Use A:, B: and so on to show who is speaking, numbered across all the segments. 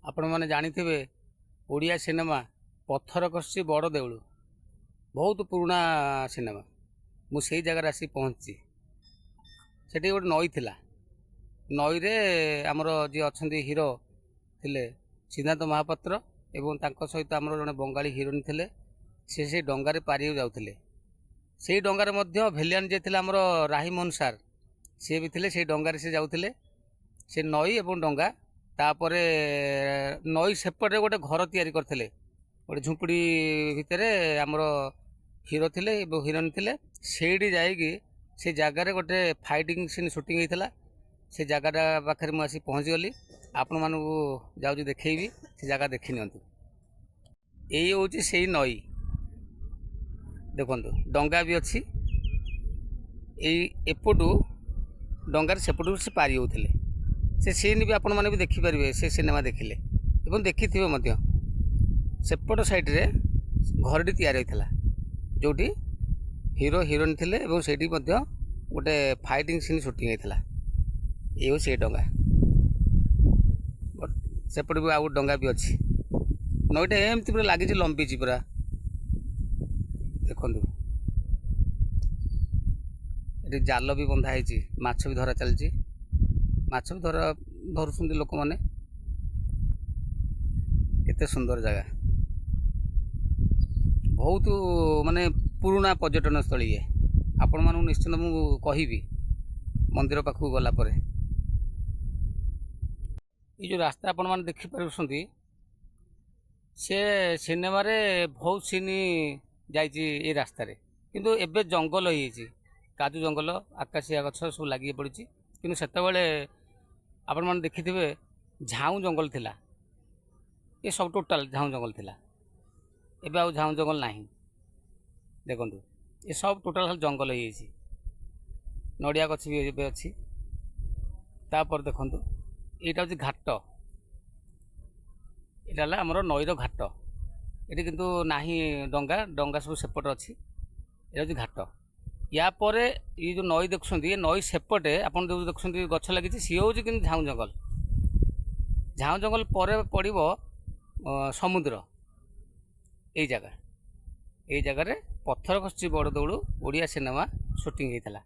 A: आपण मैंने जानिथिबे ओडिया सिनेमा पत्थर कषि बड़ देउल बहुत पुराना सिनेमा मु सेई जगह आसी पहुँची सेठी गोटे नई थिला नई रे आमर जी अच्छा हीरो थिले सिद्धार्थ महापात्र एवं तांको सहित आमर जड़े बंगाली हिरोइन थिले से डंगारे पारि जाउथिले से डंगारे मध्य भेलियान जे थिले आमर राही मोहन सार सी भी थिले से डंगारे से जाउथिले से नई एवं डंगा तापर नई सेपटे गोटे घर तैयारी करथिले गोटे झुंपड़ी भितर आमर हिरो थिले एवं हिरोइन थिले सेठी जाइकी से जगार गोटे फाइटिंग सीन शूटिंग होता से जगटा पाखे मुझे पहुँची गली आपण मानू जाऊँ देखी से जगह देखी नि यही हूँ से नई देखु डंगा भी अच्छी एपटू डंगार सेपटू से पारि होते से सीन भी आपण मैंने भी देखिपारे से सिनेमा देखिले एवं देखि सेपट साइड रे घर तैयारी होता जोटी हीरो हिरोइन थिले एवं सेठी मध्य गोटे फाइटिंग सीन शूटिंग होता ये से डंगा सेपट भी आउ डंगा भी अच्छी नईटा एमती पूरा लगी लंबी पूरा देखु ये जाल भी बंधा है माछ भी धरा चलती माछ भी धरुं लोक मैंने केते सुंदर जगह बहुत माने पुराना पर्यटन स्थली ये आपण मानू निश्चिंत मु कहिबी मंदिर पाखु गला परे ये जो रास्ता आपण माने देखि पारुछंती से सिनेमा रे बहुत सीन जाइए ये रास्ता रे किंतु एबे जंगल हो काजू जंगल आकाशिया गछ सब लगी पड़ी कि सेतबेले आपण माने देखिथिबे झाऊ जंगल थिला ये सब टोटाल झाऊ जंगल थिला एबे आउ झाऊ जंगल नाही देखंतु ये सब टोटाल खाली जंगल हो नड़िया गछ भी एबे अछि तापर देखंतु एटा होछि घाट एटा हमर नईर घाट ये किंतु नाही डंगा डंगा सब सेपट अच्छी ये घाट या परे ये जो नई देखुं ये नई सेपटे आपन जो देखुं गछ लगी सी हूँ कि झाऊ जंगल पर पड़ो समुद्र यही जगह पत्थर खसी बड़ दौड़ ओडिया सिनेमा शूटिंग होता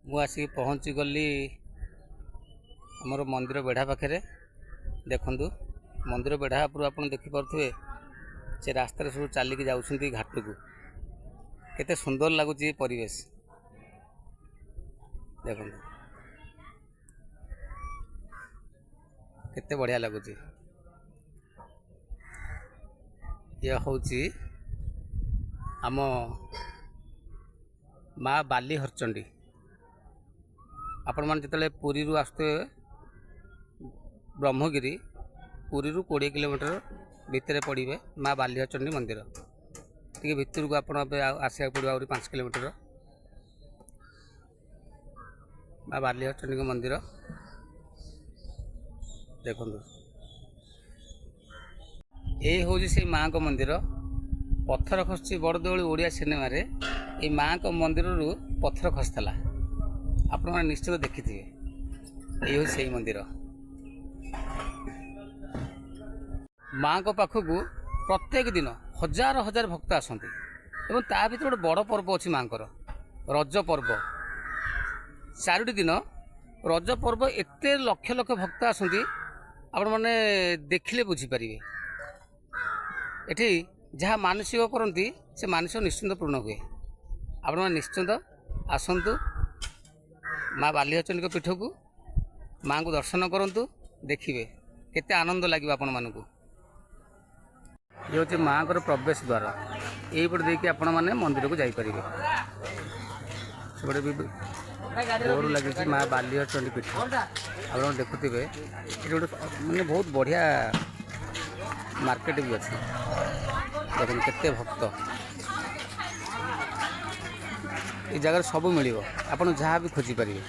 A: मुझे पहुँची गली आमर मंदिर बेढ़ा पाखे देखु मंदिर बेढ़ा पर आप देखिपे से रास्तार सब चलिकी जाऊँगी घाट को केते सुंदर लगुच परिवेश देखो केते बढ़िया लगुच यह हूँ आम माँ बाली हरचंडी आपण मैंने जिते पुरी आसते ब्रह्मगिरी पुरी 20 किलोमीटर भितर पड़े माँ बाली हरचंडी मंदिर टी भितर को आप आसा पड़ो आ 5 किलोमीटर माँ बाली हरचंडी मंदिर देखु ये हूँ से माँ को मंदिर पत्थर खसी बड़दौली ओडिया सिनेमा रे ये माँ को मंदिर रु पत्थर खसला आपण मैंने निश्चित देखी थे ये हूँ से मंदिर माँ को पाखक प्रत्येक दिन हजार हजार भक्त आसती एवं ता भर गोटे बड़ पर्व अच्छी माँ रज पर्व 4टी दिन रज पर्व एत लक्ष लक्ष भक्त आसती आपण मैंने देखिले बुझीपारे एठी जहाँ मानसिक करती से मानसिक निश्चिंत पूर्ण हुए आपण मैंने निश्चिंत आसतु माँ बालीहरचंडी पीठ को माँ को दर्शन करूँ देखिए केते आनंद लगे आपण मानू ये हूँ माँ को प्रवेश द्वार यहीपटे देखिए आपण मैंने मंदिर को जापर से भी बोर्ड लगी माँ बालीहरचंडी पीठ आप देखुवे ये गोटे मैंने बहुत बढ़िया मार्केट भी अच्छी देखो केते भक्त ये जगह सब मिल आप जहाँ भी खोजी पारे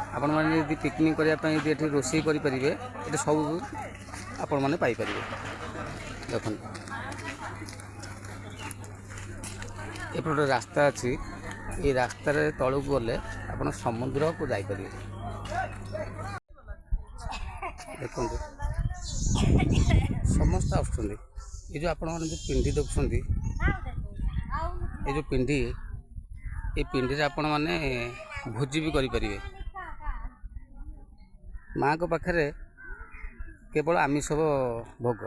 A: आपण मैंने यदि पिकनिक करने ये रोषे करेंगे ये सब आपण मैंने पाइपर देखो एपटे रास्ता अच्छी ये रास्तार तलू गले आप समुद्र को जापर ଦେଖନ୍ତୁ ସମସ୍ତେ ଆସୁଛନ୍ତି। ଏ ଯେଉଁ ଆପଣମାନେ ଯେଉଁ ପିଣ୍ଡି ଦେଖୁଛନ୍ତି, ଏ ଯେଉଁ ପିଣ୍ଡି, ଏ ପିଣ୍ଡିରେ ଆପଣମାନେ ଭୋଜି ବି କରିପାରିବେ। ମାଆଙ୍କ ପାଖରେ କେବଳ ଆମିଷ ଭୋଗ।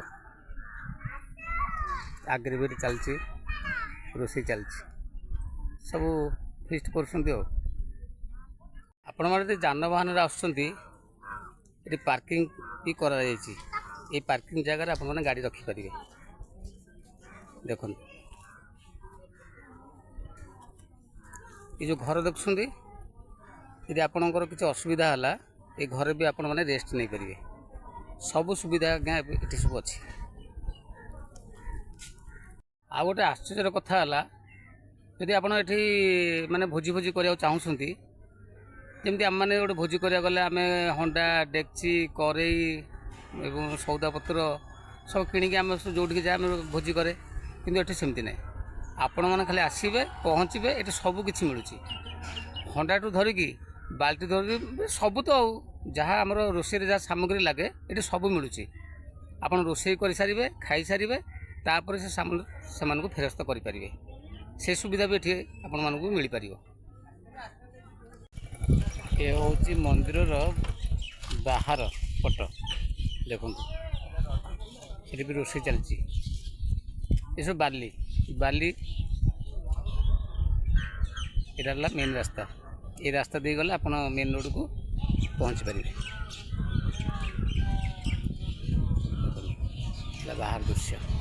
A: ଆଗରେ ବି ଚାଲିଛି, ରୋଷେଇ ଚାଲିଛି, ସବୁ ଫିଷ୍ଟ କରୁଛନ୍ତି। ଆଉ ଆପଣମାନେ ଯଦି ଯାନବାହନରେ ଆସୁଛନ୍ତି, ଏଠି ପାର୍କିଂ ବି କରାଯାଇଛି। এই ପାର୍କିଂ ଜାଗାରେ ଆପଣମାନେ ଗାଡ଼ି ରଖିପାରିବେ। ଦେଖନ୍ତୁ ଏ ଯେଉଁ ଘର ଦେଖୁଛନ୍ତି, ଯଦି ଆପଣଙ୍କର କିଛି ଅସୁବିଧା ହେଲା, ଏ ଘରେ ବି ଆପଣମାନେ ରେଷ୍ଟ ନେଇପାରିବେ। ସବୁ ସୁବିଧା ଆଜ୍ଞା ଏଠି ସବୁ ଅଛି। ଆଉ ଗୋଟେ ଆଶ୍ଚର୍ଯ୍ୟର କଥା ହେଲା, ଯଦି ଆପଣ ଏଠି ମାନେ ଭୋଜି କରିବାକୁ ଚାହୁଁଛନ୍ତି, ଯେମିତି ଆମମାନେ ଗୋଟେ ଭୋଜି କରିବାକୁ ଗଲେ ଆମେ ହଣ୍ଡା, ଡେକ୍ଚି, କରେଇ ଏବଂ ସଉଦାପତ୍ର ସବୁ କିଣିକି ଆମେ ଯେଉଁଠିକି ଯାଏ ଆମେ ଭୋଜି କରେ। କିନ୍ତୁ ଏଠି ସେମିତି ନାହିଁ। ଆପଣମାନେ ଖାଲି ଆସିବେ, ପହଞ୍ଚିବେ, ଏଠି ସବୁ କିଛି ମିଳୁଛି। ହଣ୍ଡାଠୁ ଧରିକି ବାଲ୍ଟି ଧରିକି ସବୁ ତ ଆଉ ଯାହା ଆମର ରୋଷେଇରେ ଯାହା ସାମଗ୍ରୀ ଲାଗେ ଏଠି ସବୁ ମିଳୁଛି। ଆପଣ ରୋଷେଇ କରିସାରିବେ, ଖାଇସାରିବେ, ତାପରେ ସେ ସେମାନଙ୍କୁ ଫେରସ୍ତ କରିପାରିବେ। ସେ ସୁବିଧା ବି ଏଠି ଆପଣମାନଙ୍କୁ ମିଳିପାରିବ। ଏ ହେଉଛି ମନ୍ଦିରର ବାହାର ପଟ। ଦେଖନ୍ତୁ ଏଠି ବି ରୋଷେଇ ଚାଲିଛି। ଏସବୁ ବାଲି ଏଇଟା ହେଲା ମେନ୍ ରାସ୍ତା। এই ରାସ୍ତା ଦେଇ ଗଲେ ଆପଣ ମେନ୍ ରୋଡ଼କୁ ପହଞ୍ଚି ପାରିବେ। ବାହାର ଦୃଶ୍ୟ।